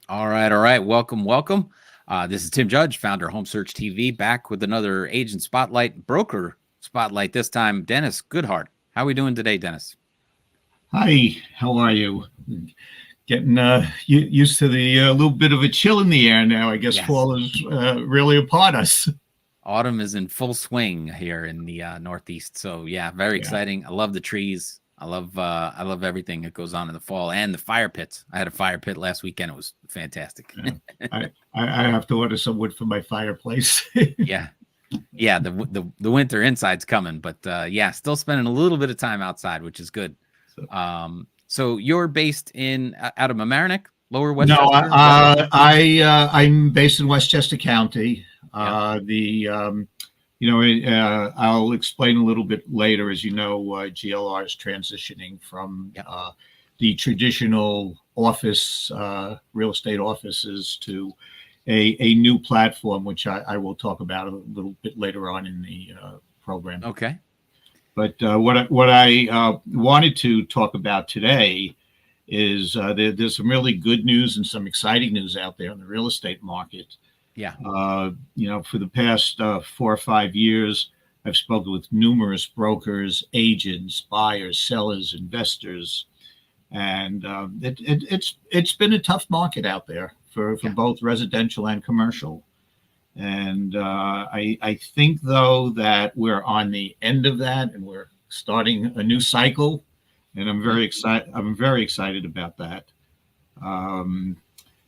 All right, all right. Welcome, welcome. This is Tim Judge, founder of Home Search TV, back with another agent spotlight, broker spotlight. This time, Dennis.Goodhart. How are we doing today, Dennis? Hi, how are you? Getting used to the little bit of a chill in the air now. I guess Yes. fall is really upon us. Autumn is in full swing here in the Northeast. So yeah, very Yeah, exciting. I love the trees. I love everything that goes on in the fall and the fire pits. I had a fire pit last weekend. It was fantastic. yeah. I have to order some wood for my fireplace. Yeah. Yeah, the winter inside's coming, but yeah, still spending a little bit of time outside, which is good. So, So you're based in out of Mamaroneck, Lower no, Westchester, is that right? I'm based in Westchester County. Yeah, I'll explain a little bit later. As you know, GLR is transitioning from yeah. the traditional office, real estate offices to a new platform, which I will talk about a little bit later on in the program. Okay. But what I wanted to talk about today is there's some really good news and some exciting news out there in the real estate market. Yeah. For the past 4 or 5 years, I've spoken with numerous brokers, agents, buyers, sellers, investors, and it's been a tough market out there for Yeah. both residential and commercial. And I think though that we're on the end of that, and we're starting a new cycle, and I'm Mhm. very excited. I'm very excited about that. Um,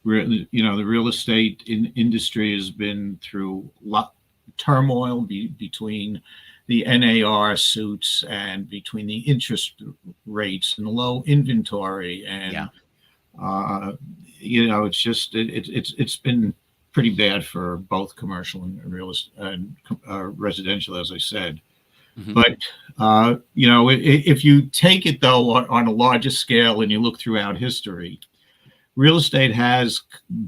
the real estate industry has been through a lot turmoil between the NAR suits and between the interest rates and the low inventory, Yeah. and it's been pretty bad for both commercial and residential, as I said. Hmm. But if you take it though on a larger scale and you look throughout history, real estate has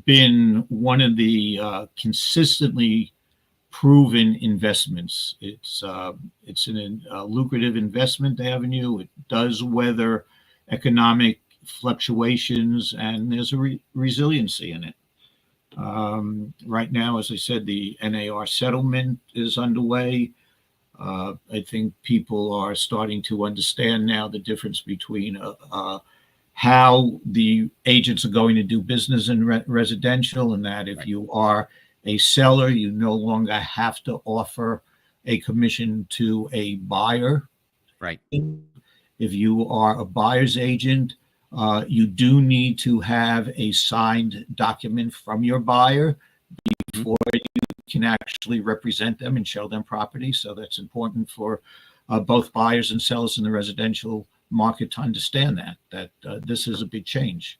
been one of the consistently proven investments. It's a lucrative investment avenue. It does weather economic fluctuations, and there's a resiliency in it. Right now, as I said, the NAR settlement is underway. I think people are starting to understand now the difference between how the agents are going to do business in residential, and that if Right. you are a seller, you no longer have to offer a commission to a buyer. Right. If you are a buyer's agent, you do need to have a signed document from your buyer Hmm. before you can actually represent them and show them property. So that's important for both buyers and sellers in the residential market to understand that this is a big change.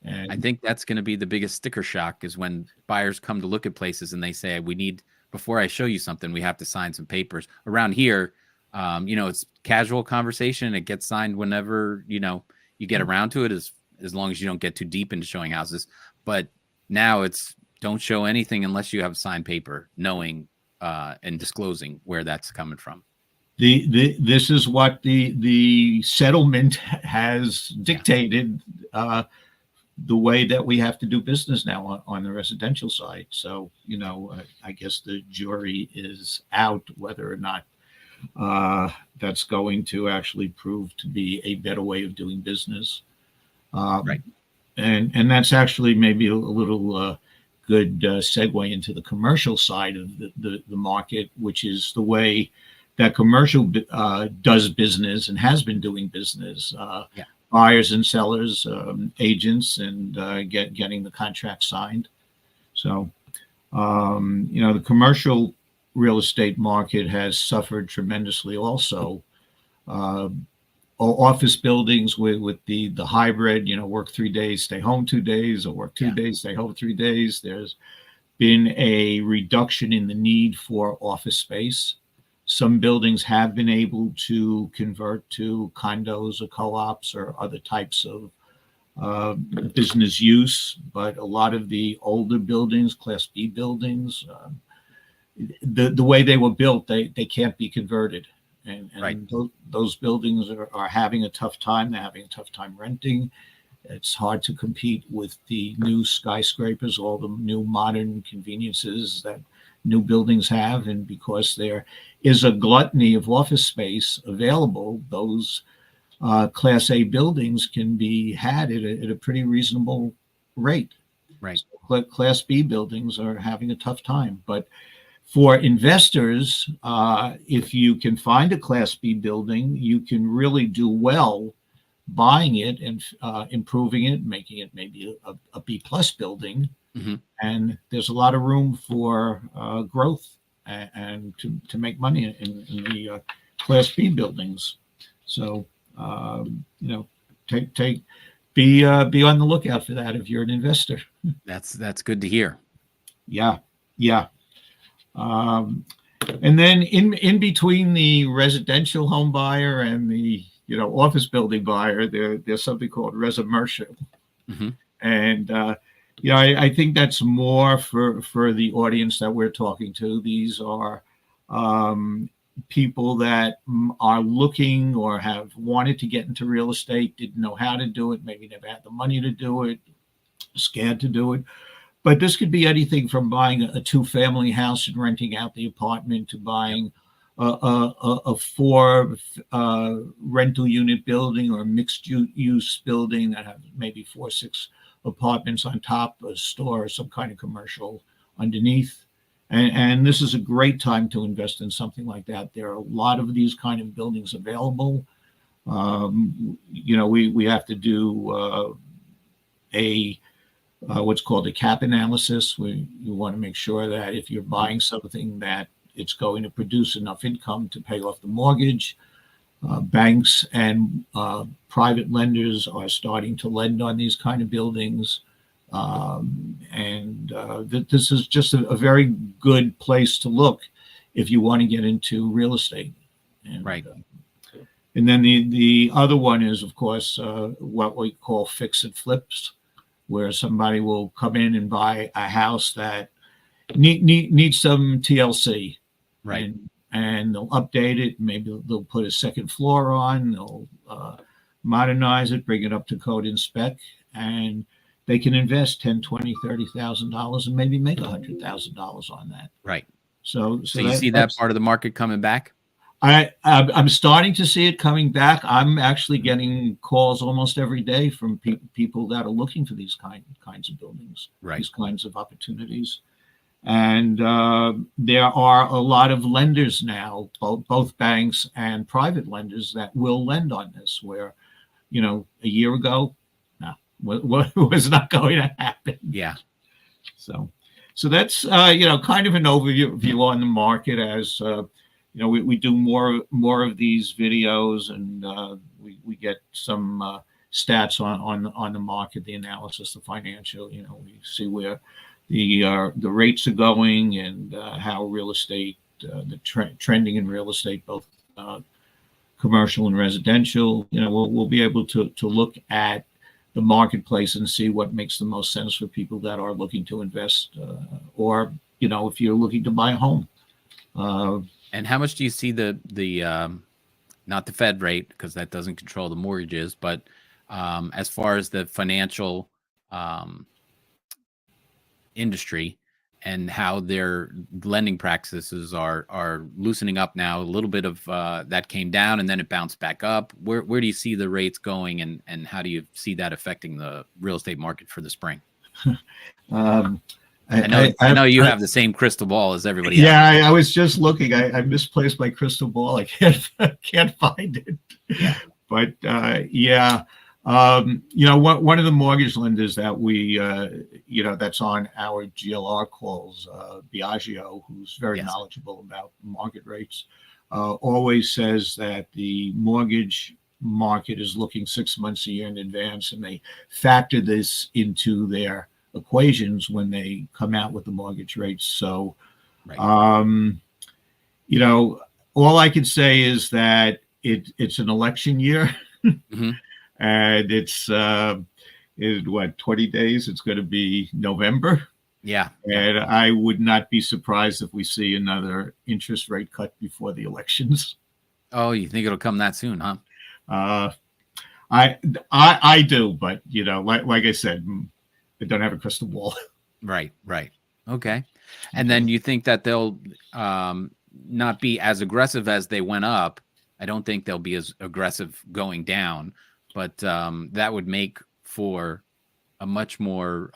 I And think that's going to be the biggest sticker shock is when buyers come to look at places and they say, we need, before I show you something, we have to sign some papers. Around here, it's casual conversation. It gets signed whenever, you get around to it as long as you don't get too deep into showing houses. But now it's don't show anything unless you have signed paper, knowing and disclosing where that's coming from. this is what the settlement has Yeah. dictated, the way that we have to do business now on the residential side. So, I guess the jury is out whether or not that's going to actually prove to be a better way of doing business. Um, Right. and that's actually maybe a little good segue into the commercial side of the market, which is the way that commercial does business and has been doing business. Yeah. Buyers and sellers, agents, and getting the contract signed. So, the commercial real estate market has suffered tremendously also. Uh, Office buildings with the hybrid, work 3 days, stay home 2 days, or work two Yeah. days, stay home 3 days. There's been a reduction in the need for office space. Some buildings have been able to convert to condos or co-ops or other types of business use, but a lot of the older buildings, Class B buildings, the way they were built, they can't be converted. And, Right. and those buildings are having a tough time. They're having a tough time renting. It's hard to compete with the new skyscrapers, all the new modern conveniences that new buildings have. And because there is a gluttony of office space available, those Class A buildings can be had at a pretty reasonable rate. Right. So Class B buildings are having a tough time. But for investors, if you can find a Class B building, you can really do well buying it and improving it, making it maybe a B plus building. Mm-hmm. And there's a lot of room for growth and to make money in the Class B buildings. So be on the lookout for that if you're an investor. That's good to hear. Yeah. And then in between the residential home buyer and the office building buyer, there's something called residential. Mm-hmm. And I think that's more for the audience that we're talking to. These are people that are looking or have wanted to get into real estate, didn't know how to do it, maybe never had the money to do it, scared to do it. But this could be anything from buying a two-family house and renting out the apartment to buying a four rental unit building or a mixed use building that have maybe 4 or 6 apartments on top, a store or some kind of commercial underneath. And this is a great time to invest in something like that. There are a lot of these kind of buildings available. We have to do what's called a cap analysis, where you want to make sure that if you're buying something that it's going to produce enough income to pay off the mortgage. Banks and private lenders are starting to lend on these kind of buildings. This is just a very good place to look if you want to get into real estate. And, right. And then the other one is, of course, what we call fix and flips, where somebody will come in and buy a house that needs some TLC. Right. And they'll update it. Maybe they'll put a second floor on. They'll modernize it, bring it up to code and spec, and they can invest $10,000, $20,000, $30,000 and maybe make $100,000 on that. Right. So you see that part of the market coming back? I'm starting to see it coming back. I'm actually getting calls almost every day from people that are looking for these kinds of buildings, right, these kinds of opportunities. And there are a lot of lenders now, both banks and private lenders, that will lend on this, where, a year ago, no, was not going to happen. Yeah. So that's, kind of an overview on the market as, we do more of these videos, and we get some stats on the market, the analysis, the financial, we see where the rates are going and how real estate, the trending in real estate, both commercial and residential. We'll be able to look at the marketplace and see what makes the most sense for people that are looking to invest, or if you're looking to buy a home. And how much do you see the not the Fed rate, because that doesn't control the mortgages, but as far as the financial industry and how their lending practices are loosening up now? A little bit of that came down and then it bounced back up. Where do you see the rates going, and how do you see that affecting the real estate market for the spring? I know you have the same crystal ball as everybody else. Yeah, I was just looking. I misplaced my crystal ball. I can't find it. Yeah. But one of the mortgage lenders that we, that's on our GLR calls, Biagio, who's very knowledgeable about market rates, always says that the mortgage market is looking 6 months a year in advance, and they factor this into their equations when they come out with the mortgage rates. So, right. All I can say is that it's an election year. Mm-hmm. And it's in 20 days, it's going to be November. Yeah. And I would not be surprised if we see another interest rate cut before the elections. Oh, you think it'll come that soon, huh? I do, but like I said, I don't have a crystal ball. Right. Okay. And then you think that they'll not be as aggressive as they went up. I don't think they'll be as aggressive going down, but that would make for a much more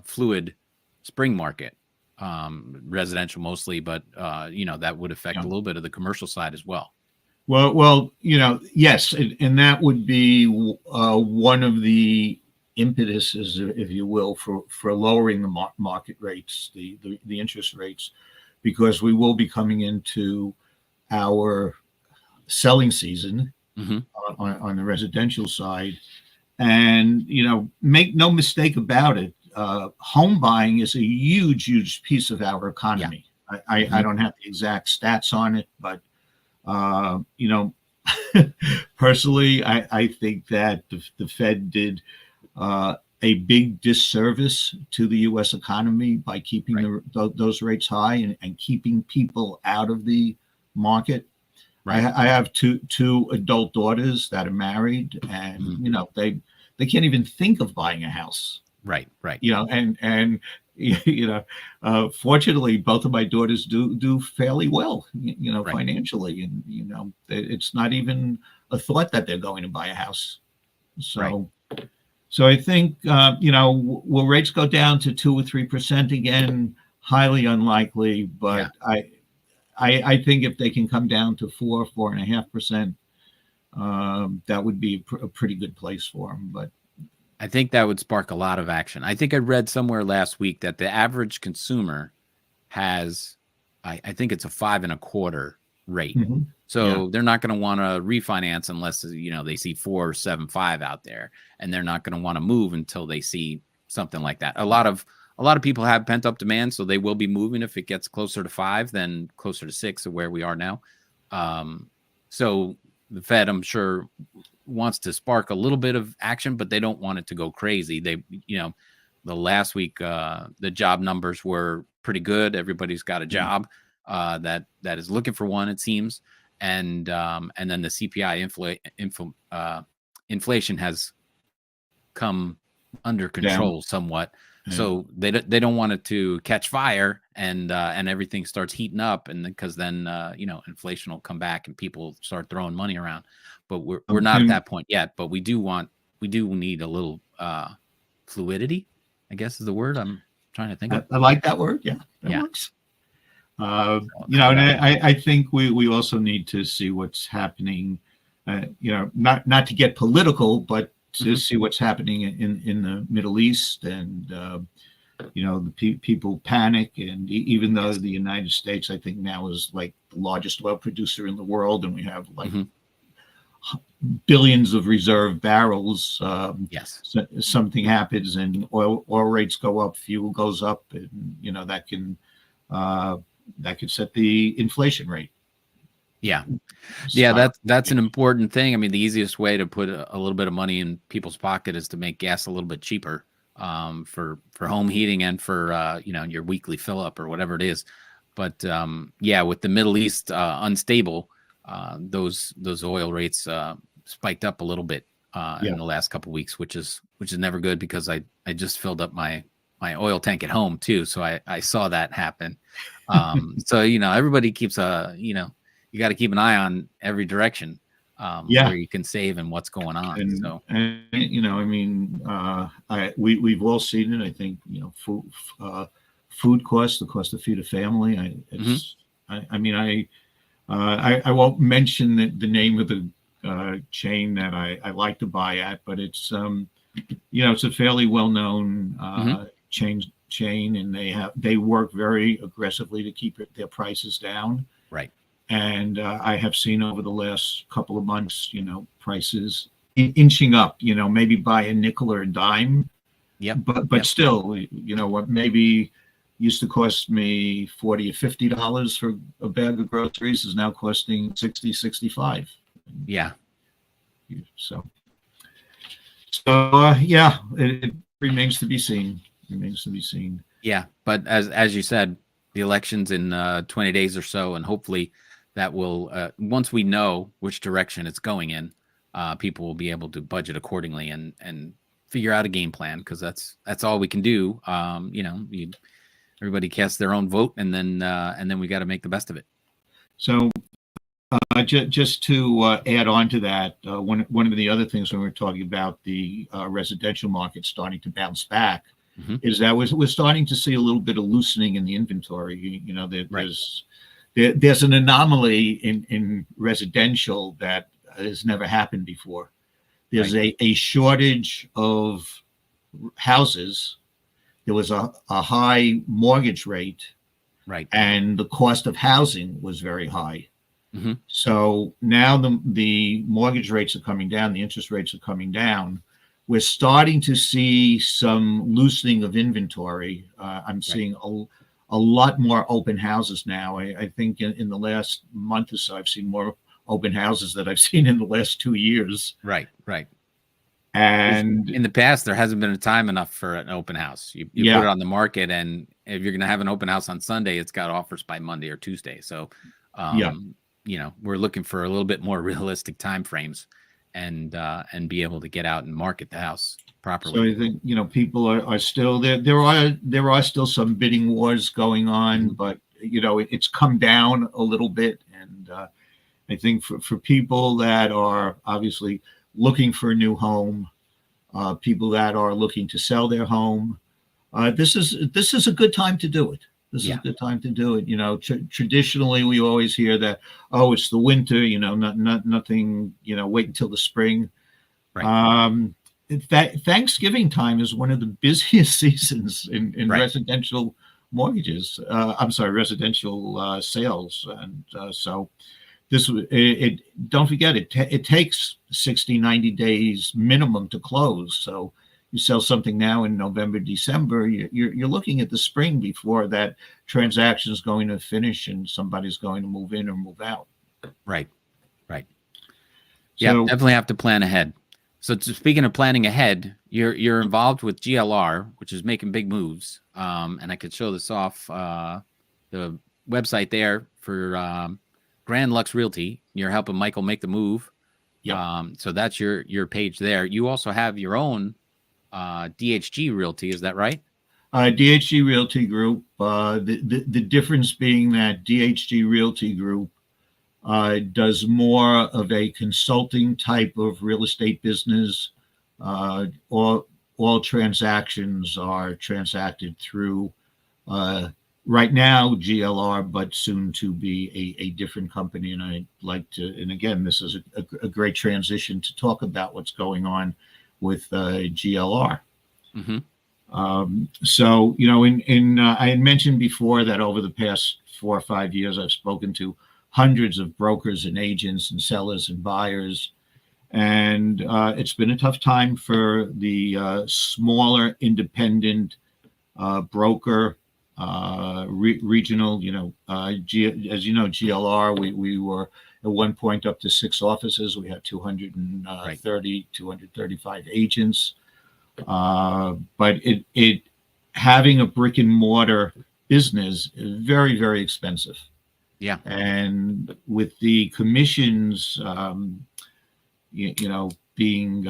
fluid spring market, residential mostly, but that would affect a little bit of the commercial side as well. Well, yes, and that would be one of the impetuses, if you will, for lowering the market rates, the interest rates, because we will be coming into our selling season on the residential side. And, make no mistake about it, home buying is a huge piece of our economy. Yeah. I don't have the exact stats on it, but, personally, I think that the Fed did a big disservice to the U.S. economy by keeping those rates high and keeping people out of the market. Right. I have two adult daughters that are married, and they can't even think of buying a house. Right. And fortunately, both of my daughters do fairly well, financially, and it's not even a thought that they're going to buy a house. So, so I think will rates go down to 2 or 3% again? Highly unlikely, but I think if they can come down to 4.5%, that would be a pretty good place for them. But I think that would spark a lot of action. I think I read somewhere last week that the average consumer has, I think it's a 5.25 rate. So they're not going to want to refinance unless they see 4.75 out there, and they're not going to want to move until they see something like that. A lot of people have pent up demand, so they will be moving if it gets closer to 5 than closer to 6 of where we are now. So the Fed, I'm sure, wants to spark a little bit of action, but they don't want it to go crazy. They, the last week, the job numbers were pretty good. Everybody's got a job that is looking for one, it seems. And then the CPI inflation has come under control somewhat. So they don't want it to catch fire and everything starts heating up, and because then inflation will come back and people start throwing money around. But we're not at that point yet. But we do need a little fluidity, I guess is the word I'm trying to think of. I like that word. Yeah, that works. And I think we also need to see what's happening. Not to get political, but to see what's happening in the Middle East, and the people panic. And even though the United States, I think now is like the largest oil producer in the world, and we have like billions of reserve barrels. Something happens and oil rates go up, fuel goes up, and that could set the inflation rate. That's an important thing. I mean, the easiest way to put a little bit of money in people's pocket is to make gas a little bit cheaper for home heating and for your weekly fill up or whatever it is. But with the Middle East unstable, those oil rates spiked up a little bit in the last couple of weeks, which is never good, because I just filled up my oil tank at home too, so I saw that happen. So everybody keeps you got to keep an eye on every direction where you can save and what's going on. We've all seen it. I think food costs, the cost to feed a family. I won't mention the name of the chain that I like to buy at, but it's it's a fairly well-known chain, and they work very aggressively to keep their prices down. Right. And I have seen over the last couple of months, prices inching up, maybe by a nickel or a dime. But still, what maybe used to cost me $40 or $50 for a bag of groceries is now costing $60, $65. Yeah. So it remains to be seen. Yeah, but as you said, the election's in 20 days or so, and hopefully that will once we know which direction it's going in, people will be able to budget accordingly and figure out a game plan, because that's all we can do. Everybody casts their own vote, and then we got to make the best of it. So just to add on to that, one of the other things when we're talking about the residential market starting to bounce back is that we're starting to see a little bit of loosening in the inventory. There's an anomaly in residential that has never happened before. There's a shortage of houses. There was a high mortgage rate, and the cost of housing was very high. So now the mortgage rates are coming down, the interest rates are coming down. We're starting to see some loosening of inventory. I'm seeing a lot more open houses now. I think in the last month or so, I've seen more open houses that I've seen in the last 2 years. Right. And in the past, there hasn't been a time enough for an open house. You put it on the market, and if you're going to have an open house on Sunday, it's got offers by Monday or Tuesday. So, we're looking for a little bit more realistic time frames, and be able to get out and market the house properly. So I think people are still there. There are still some bidding wars going on, but it's come down a little bit, and I think for people that are obviously looking for a new home, people that are looking to sell their home, this is a good time to do it. This is a good time to do it. Traditionally, we always hear that, oh, it's the winter, nothing, wait until the spring. Thanksgiving time is one of the busiest seasons in residential mortgages. Residential sales. And so don't forget, it takes 60, 90 days minimum to close. So you sell something now in November, December, you're looking at the spring before that transaction is going to finish and somebody's going to move in or move out. Right. Yeah, definitely have to plan ahead. So speaking of planning ahead, you're involved with GLR, which is making big moves. And I could show this off, the website there for Grand Lux Realty. You're helping Michael make the move. So that's your page there. You also have your own DHG Realty, is that right? DHG Realty Group. The difference being that DHG Realty Group does more of a consulting type of real estate business. All transactions are transacted through right now GLR, but soon to be a different company. And I'd like to, and again, this is a great transition to talk about what's going on with GLR. So, I had mentioned before that over the past 4 or 5 years, I've spoken to hundreds of brokers and agents and sellers and buyers. And it's been a tough time for the smaller independent broker, regional, as you know, GLR, we were at one point up to 6 offices. We had 235 agents. But it having a brick and mortar business is very, very expensive. And with the commissions, being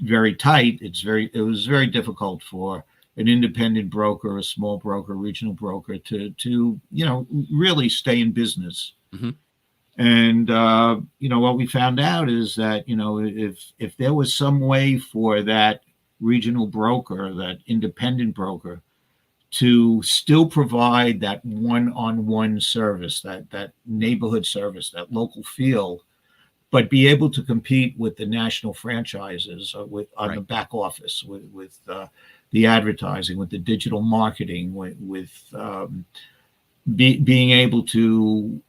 very tight, it was very difficult for an independent broker, a small broker, regional broker to really stay in business. And what we found out is that if there was some way for that regional broker, that independent broker, to still provide that one-on-one service, that neighborhood service, that local feel, but be able to compete with the national franchises on the back office, with the advertising, with the digital marketing, with being able to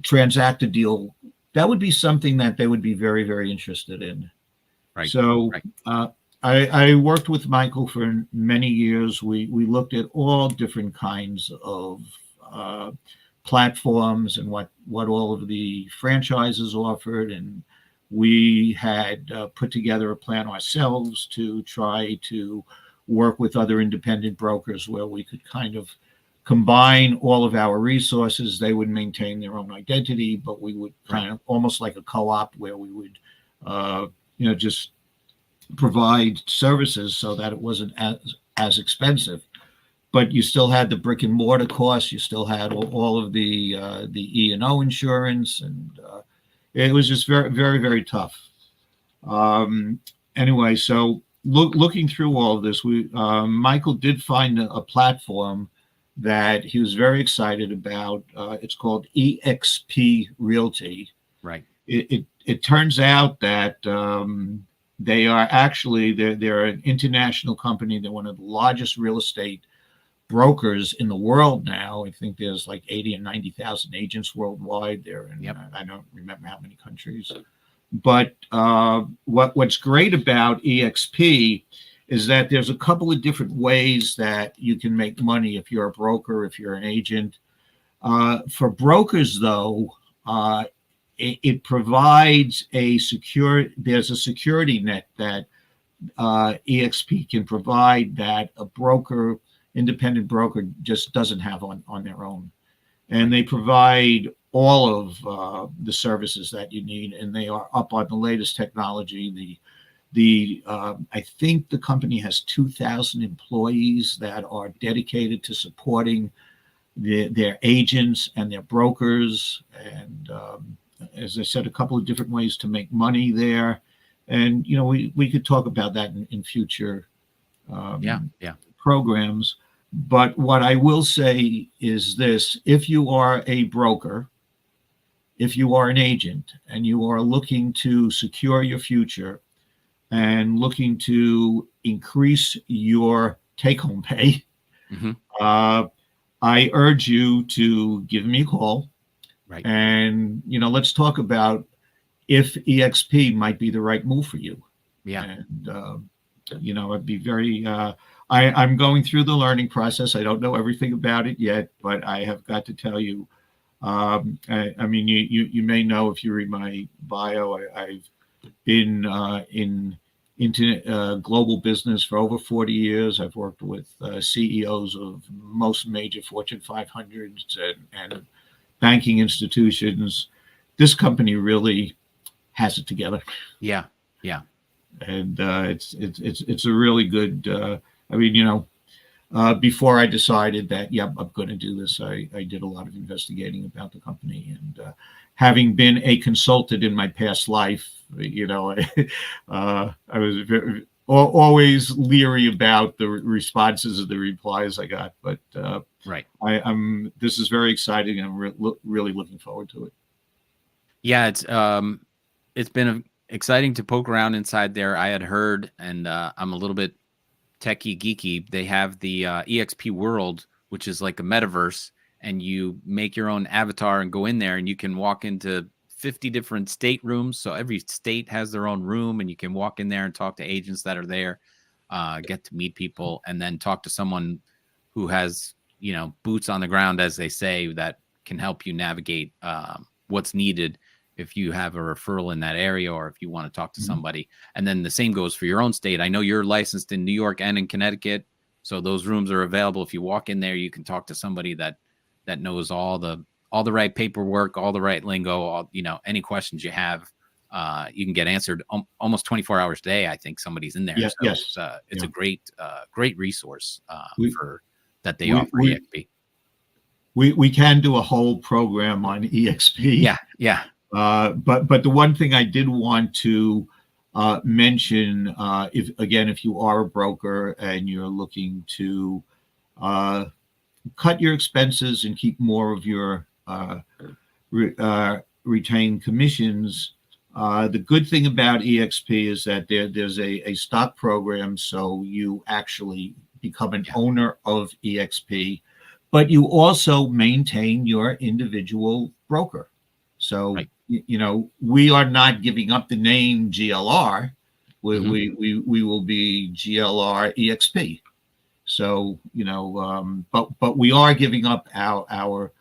transact a deal, that would be something that they would be very, very interested in. So I worked with Michael for many years. We looked at all different kinds of platforms and what all of the franchises offered, and we had put together a plan ourselves to try to work with other independent brokers where we could kind of combine all of our resources. They would maintain their own identity, but we would kind of almost like a co-op where we would just provide services so that it wasn't as expensive. But you still had the brick and mortar costs. You still had all of the E&O insurance, and it was just very, very, very tough. Anyway, so looking through all of this, Michael did find a platform that he was very excited about. It's called EXP Realty. Right. It turns out that they are actually they're an international company. They're one of the largest real estate brokers in the world now. I think there's like 80 and 90,000 agents worldwide. They're in I don't remember how many countries. But what's great about EXP is that there's a couple of different ways that you can make money if you're a broker, if you're an agent. For brokers, though, it provides there's a security net that EXP can provide that a broker, independent broker, just doesn't have on their own. And they provide all of the services that you need, and they are up on the latest technology. I think the company has 2,000 employees that are dedicated to supporting their agents and their brokers. And as I said, a couple of different ways to make money there. And we could talk about that in future programs. But what I will say is this: if you are a broker, if you are an agent, and you are looking to secure your future and looking to increase your take-home pay, I urge you to give me a call. Right. And, let's talk about if EXP might be the right move for you. Yeah. And, I'd be very, I'm going through the learning process. I don't know everything about it yet, but I have got to tell you, I mean, you may know if you read my bio, I've been into global business for over 40 years. I've worked with CEOs of most major Fortune 500s and banking institutions. This company really has it together. Yeah. And it's a really good. Before I decided that, I'm going to do this, I did a lot of investigating about the company, and having been a consultant in my past life, I was always leery about the responses and the replies I got. But this is very exciting, and I'm really looking forward to it. Yeah, it's been exciting to poke around inside there. I had heard, and I'm a little bit techie geeky. They have the EXP World, which is like a metaverse, and you make your own avatar and go in there, and you can walk into 50 different state rooms. So every state has their own room, and you can walk in there and talk to agents that are there, get to meet people, and then talk to someone who has, boots on the ground, as they say, that can help you navigate what's needed if you have a referral in that area, or if you want to talk to somebody. And then the same goes for your own state. I know you're licensed in New York and in Connecticut, so those rooms are available. If you walk in there, you can talk to somebody that knows all the right paperwork, all the right lingo, any questions you have, you can get answered almost 24 hours a day. I think somebody's in there. Yes, so yes. It's a great resource that they offer EXP. We can do a whole program on EXP. Yeah. But the one thing I did want to mention, if you are a broker and you're looking to cut your expenses and keep more of your retained commissions, the good thing about EXP is that there's a stock program, so you actually become an owner of EXP, but you also maintain your individual broker. So, we are not giving up the name GLR. We will be GLR EXP. So, but we are giving up our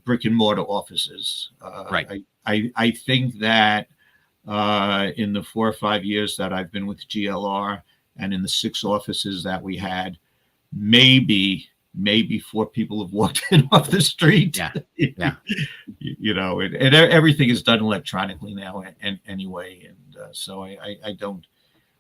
brick and mortar offices. I think that in the 4 or 5 years that I've been with GLR, and in the 6 offices that we had, maybe maybe 4 people have walked in off the street. Yeah. Yeah. And everything is done electronically now, and anyway, and so I don't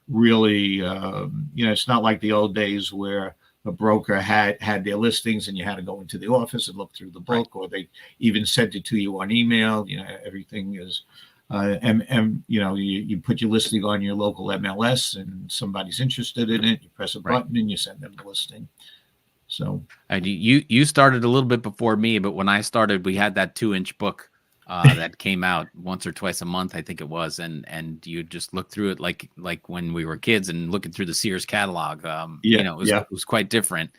really, it's not like the old days where a broker had their listings and you had to go into the office and look through the book, or they even sent it to you on email. Everything is, you put your listing on your local MLS, and somebody's interested in it. You press a button and you send them the listing. So you started a little bit before me, but when I started, we had that 2-inch book that came out once or twice a month, I think it was, and you just look through it like when we were kids and looking through the Sears catalog. It was quite different.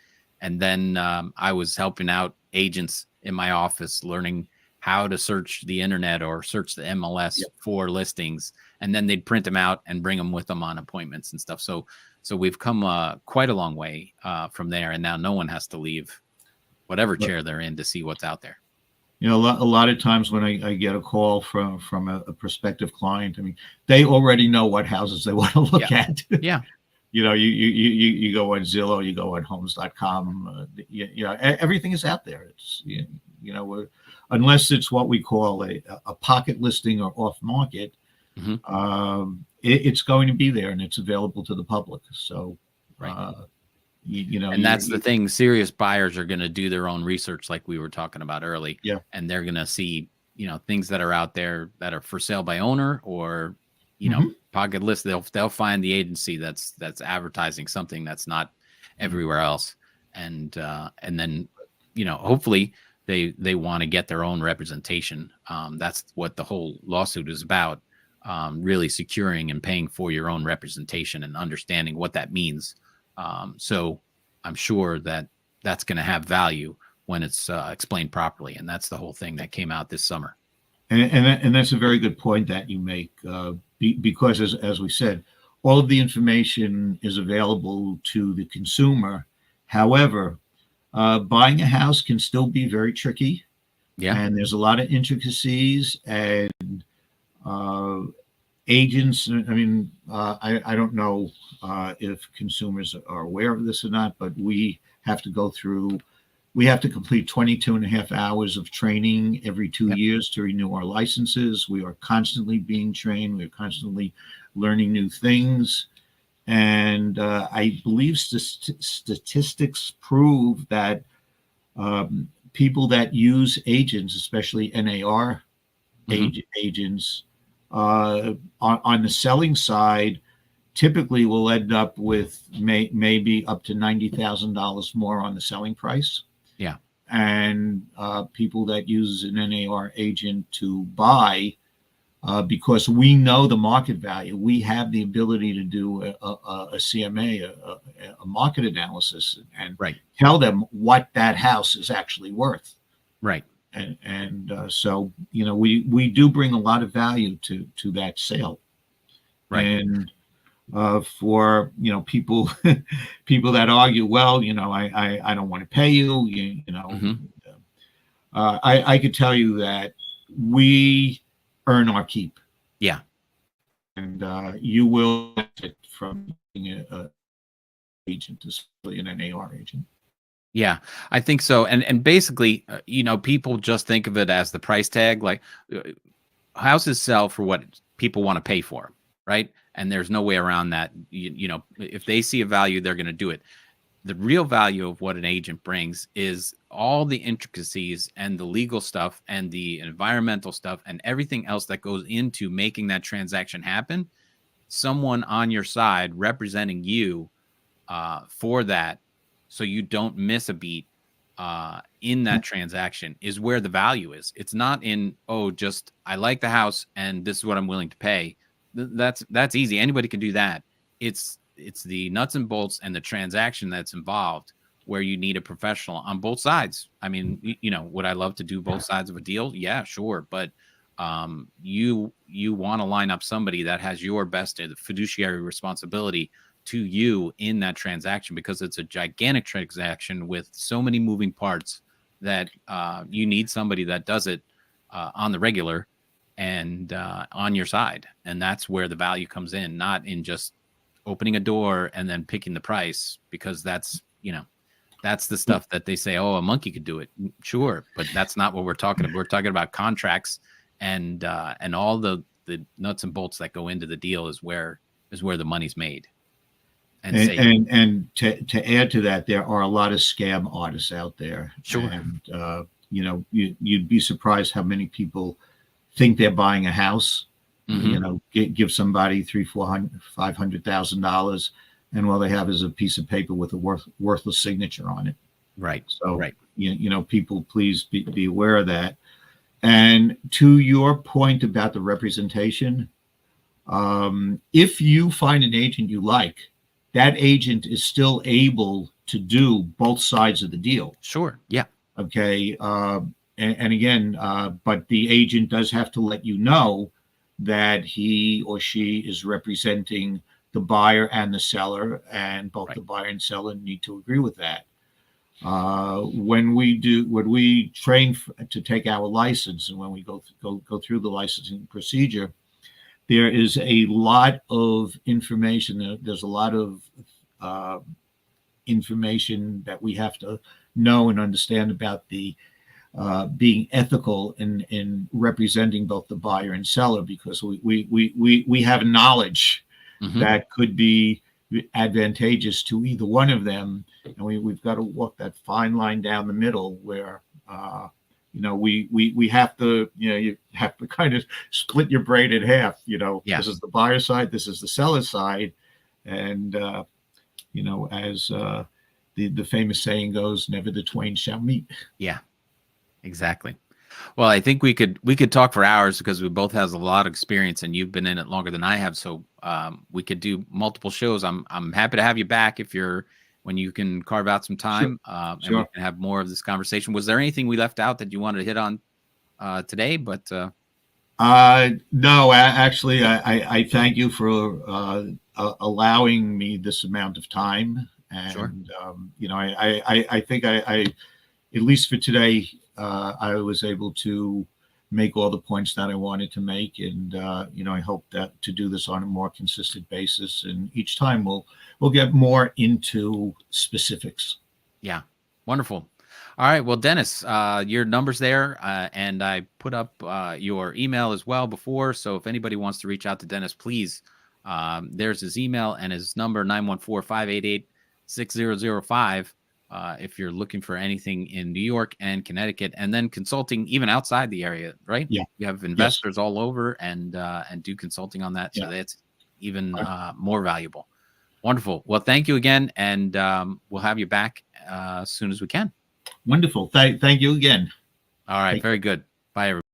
And then I was helping out agents in my office, learning how to search the internet or search the MLS for listings, and then they'd print them out and bring them with them on appointments and stuff. So we've come quite a long way from there, and now no one has to leave whatever chair they're in to see what's out there. A lot of times when I get a call from a prospective client, I mean, they already know what houses they want to look at. Yeah. You go on Zillow, you go on homes.com, everything is out there. It's, unless it's what we call a pocket listing or off market, it's going to be there and it's available to the public. So, and that's the thing. Serious buyers are going to do their own research, like we were talking about early. Yeah. And they're going to see, things that are out there that are for sale by owner, or, pocket list. They'll find the agency that's advertising something that's not everywhere else. And then, hopefully they want to get their own representation. That's what the whole lawsuit is about. Really securing and paying for your own representation and understanding what that means. So I'm sure that's going to have value when it's explained properly. And that's the whole thing that came out this summer. And that's a very good point that you make, because as we said, all of the information is available to the consumer. However, buying a house can still be very tricky. Yeah. And there's a lot of intricacies, and agents, I mean, I don't know if consumers are aware of this or not, but we have to complete 22 and a half hours of training every 2 years to renew our licenses. We are constantly being trained. We're constantly learning new things. And I believe statistics prove that people that use agents, especially NAR agents, on the selling side, typically will end up with maybe up to $90,000 more on the selling price. Yeah. And people that use an NAR agent to buy, because we know the market value, we have the ability to do a CMA, a market analysis, and tell them what that house is actually worth. Right. And so, we do bring a lot of value to that sale. Right. And for, people that argue, well, I don't want to pay you, I could tell you that we earn our keep. Yeah. And you will benefit from being an agent, especially an NAR agent. Yeah, I think so. And basically, people just think of it as the price tag. Like, houses sell for what people want to pay for, right? And there's no way around that. If they see a value, they're going to do it. The real value of what an agent brings is all the intricacies and the legal stuff and the environmental stuff and everything else that goes into making that transaction happen. Someone on your side representing you for that, so you don't miss a beat in that transaction, is where the value is. It's not in, just I like the house and this is what I'm willing to pay. That's easy. Anybody can do that. It's the nuts and bolts and the transaction that's involved, where you need a professional on both sides. I mean, would I love to do both sides of a deal? Yeah, sure. But you want to line up somebody that has your best fiduciary responsibility to you in that transaction, because it's a gigantic transaction with so many moving parts that you need somebody that does it on the regular and on your side. And that's where the value comes in, not in just opening a door and then picking the price, because that's, That's the stuff that they say, oh, a monkey could do it. Sure, but that's not what we're talking about. We're talking about contracts and all the nuts and bolts that go into the deal is where the money's made. And to add to that, there are a lot of scam artists out there. Sure. And you'd be surprised how many people think they're buying a house. Give somebody $300,000-$500,000, and all they have is a piece of paper with a worthless signature on it. Right. So right. People, please be aware of that. And to your point about the representation, if you find an agent you like, that agent is still able to do both sides of the deal. Sure. Yeah. Okay. And again, but the agent does have to let you know that he or she is representing the buyer and the seller, and both the buyer and seller need to agree with that. When we train to take our license, and when we go through the licensing procedure, there is a lot of information. There's a lot of information that we have to know and understand about the being ethical in representing both the buyer and seller, because we have knowledge that could be advantageous to either one of them, and we've got to walk that fine line down the middle where we have to you have to kind of split your brain in half. This is the buyer side, this is the seller side, and as the famous saying goes, never the twain shall meet. Yeah, exactly. Well, I think we could talk for hours because we both has a lot of experience, and you've been in it longer than I have. So we could do multiple shows. I'm happy to have you back when you can carve out some time, and we can have more of this conversation. Was there anything we left out that you wanted to hit on today? But no, actually, I thank you for allowing me this amount of time. And I think I at least for today, I was able to make all the points that I wanted to make, and I hope that to do this on a more consistent basis, and each time we'll get more into specifics. Yeah, wonderful. All right, well, Dennis, your number's there, and I put up your email as well before, so if anybody wants to reach out to Dennis, please, there's his email and his number, 914-588-6005. If you're looking for anything in New York and Connecticut, and then consulting even outside the area, right? Yeah. You have investors all over and do consulting on that. So that's even more valuable. Wonderful. Well, thank you again. And we'll have you back as soon as we can. Wonderful. Thank you again. All right. Very good. Bye, everybody.